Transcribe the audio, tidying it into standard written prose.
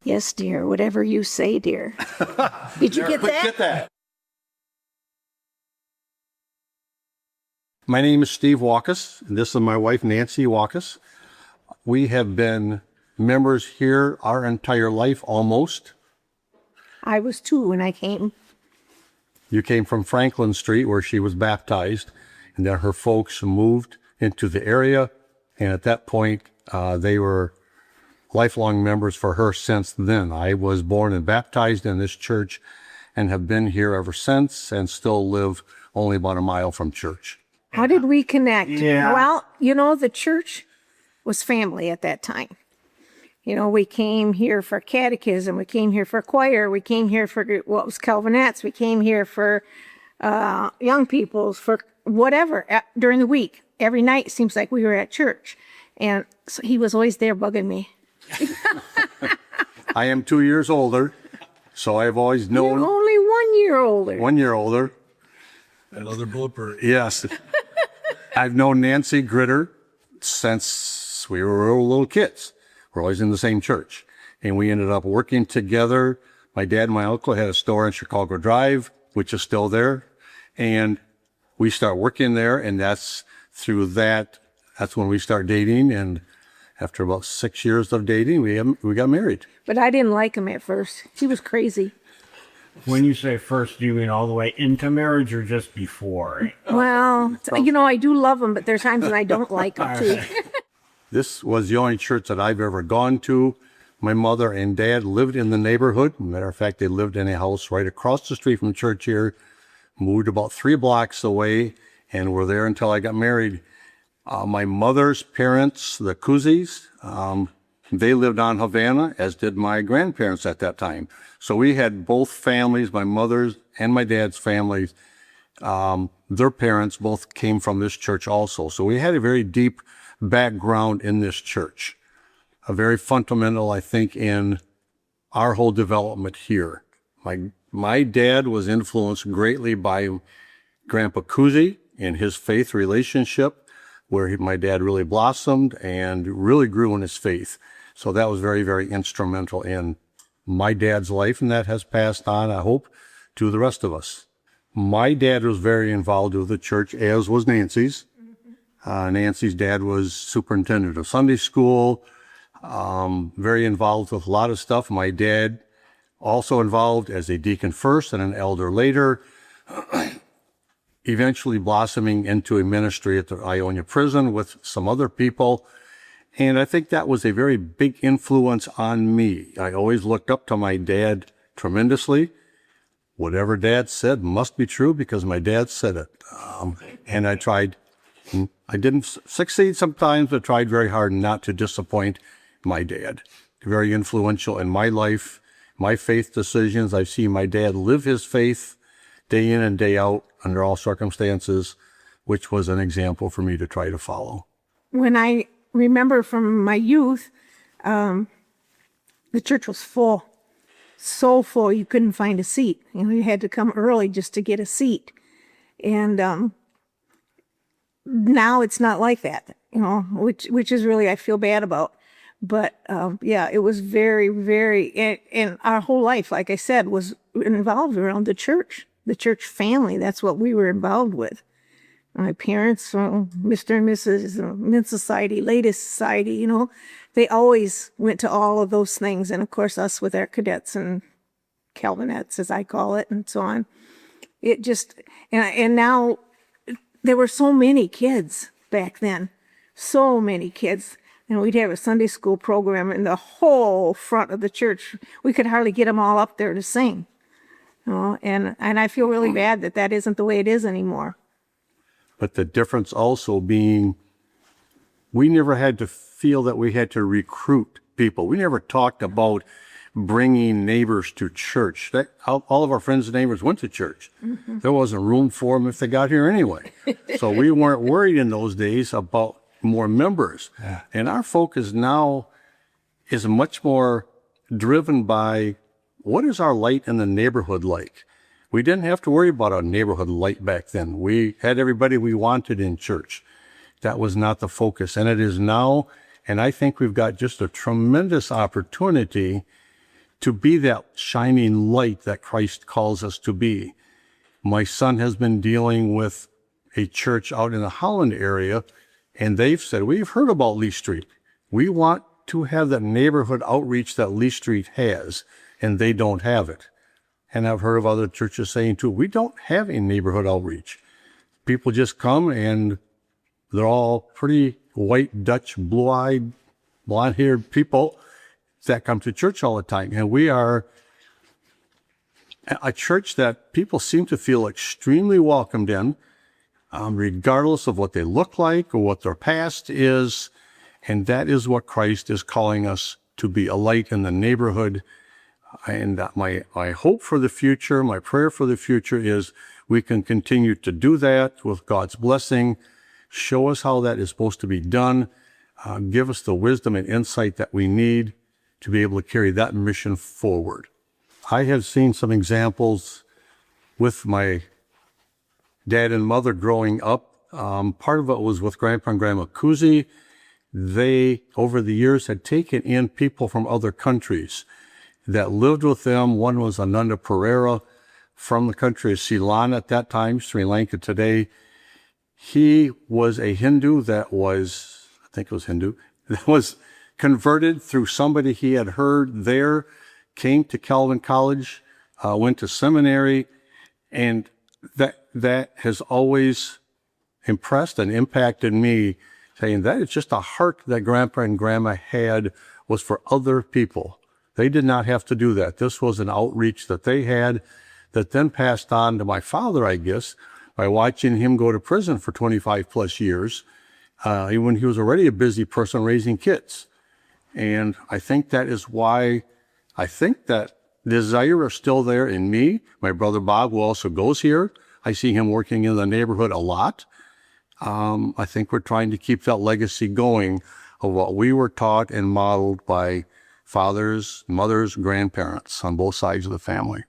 Yes, dear. Whatever you say, dear. Did you get that? Get that. My name is Steve Waalkes, and this is my wife, Nancy Waalkes. We have been members here our entire life, almost. I was 2 when I came. You came from Franklin Street, where she was baptized, and then her folks moved into the area, and at that point, they were lifelong members for her since then. I was born and baptized in this church and have been here ever since and still live only about a mile from church. How did we connect? Yeah. Well, the church was family at that time. We came here for catechism. We came here for choir. We came here for what was Calvinettes. We came here for young people's, for whatever, during the week. Every night it seems like we were at church. And so he was always there bugging me. I am 2 years older, so I've always known. You're only 1 year older. 1 year older. Another blooper. Yes. I've known Nancy Gritter since we were little kids. We're always in the same church. And we ended up working together. My dad and my uncle had a store on Chicago Drive, which is still there. And we start working there, and that's when we start dating. And after about 6 years of dating, we got married. But I didn't like him at first. He was crazy. When you say first, do you mean all the way into marriage or just before? Well, I do love him, but there's times when I don't like him too. This was the only church that I've ever gone to. My mother and dad lived in the neighborhood. Matter of fact, they lived in a house right across the street from church here, moved about 3 blocks away, and were there until I got married. My mother's parents, the Kuzis, they lived on Havana, as did my grandparents at that time. So we had both families, my mother's and my dad's families. Their parents both came from this church also. So we had a very deep background in this church. A very fundamental, I think, in our whole development here. My dad was influenced greatly by Grandpa Kuzi in his faith relationship, where my dad really blossomed and really grew in his faith. So that was very, very instrumental in my dad's life, and that has passed on, I hope, to the rest of us. My dad was very involved with the church, as was Nancy's. Nancy's dad was superintendent of Sunday school, very involved with a lot of stuff. My dad also involved as a deacon first and an elder later, eventually blossoming into a ministry at the Ionia prison with some other people. And I think that was a very big influence on me. I always looked up to my dad tremendously. Whatever dad said must be true because my dad said it. And I didn't succeed sometimes, but tried very hard not to disappoint my dad. Very influential in my life, my faith decisions. I've seen my dad live his faith day in and day out under all circumstances, which was an example for me to try to follow. When I remember from my youth, the church was full, so full you couldn't find a seat. You had to come early just to get a seat. And now it's not like that, which is really, I feel bad about. But it was very, very, and our whole life, like I said, was involved around the church family. That's what we were involved with. My parents, Mr. and Mrs. Men's Society, Latest Society, they always went to all of those things. And of course, us with our cadets and Calvinettes, as I call it, and so on. It just, and now there were so many kids back then, so many kids. And we'd have a Sunday school program in the whole front of the church. We could hardly get them all up there to sing. And I feel really bad that isn't the way it is anymore. But the difference also being, we never had to feel that we had to recruit people. We never talked about bringing neighbors to church. All of our friends and neighbors went to church. Mm-hmm. There wasn't room for them if they got here anyway. So we weren't worried in those days about more members. Yeah. And our focus now is much more driven by what is our light in the neighborhood like? We didn't have to worry about our neighborhood light back then. We had everybody we wanted in church. That was not the focus, and it is now. And I think we've got just a tremendous opportunity to be that shining light that Christ calls us to be. My son has been dealing with a church out in the Holland area, and they've said, we've heard about Lee Street. We want to have that neighborhood outreach that Lee Street has, and they don't have it. And I've heard of other churches saying too, we don't have a neighborhood outreach. People just come and they're all pretty white, Dutch, blue-eyed, blonde-haired people that come to church all the time. And we are a church that people seem to feel extremely welcomed in, regardless of what they look like or what their past is. And that is what Christ is calling us to be, a light in the neighborhood. And my hope for the future, my prayer for the future is we can continue to do that with God's blessing. Show us how that is supposed to be done. Give us the wisdom and insight that we need to be able to carry that mission forward. I have seen some examples with my dad and mother growing up. Part of it was with Grandpa and Grandma Kuzi. They, over the years, had taken in people from other countries that lived with them. One was Ananda Pereira from the country of Ceylon at that time, Sri Lanka today. He was a Hindu that was, I think it was Hindu, that was converted through somebody he had heard there, came to Calvin College, went to seminary, and that has always impressed and impacted me, saying that is just a heart that Grandpa and Grandma had, was for other people. They did not have to do that. This was an outreach that they had that then passed on to my father, I guess, by watching him go to prison for 25 plus years, when he was already a busy person raising kids. And I think that is why I think that desire is still there in me. My brother Bob, who also goes here, I see him working in the neighborhood a lot. I think we're trying to keep that legacy going of what we were taught and modeled by fathers, mothers, grandparents on both sides of the family.